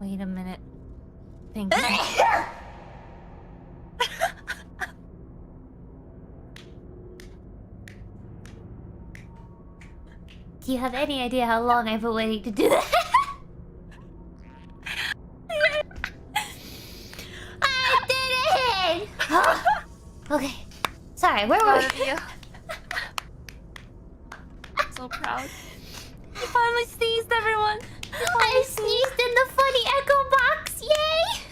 Wait a minute. Thank you. Do you have any idea how long I've been waiting to do that? I did it! Okay. Sorry, where were we? So proud. You finally sneezed, everyone. I sneezed in the funny echo box! Yay!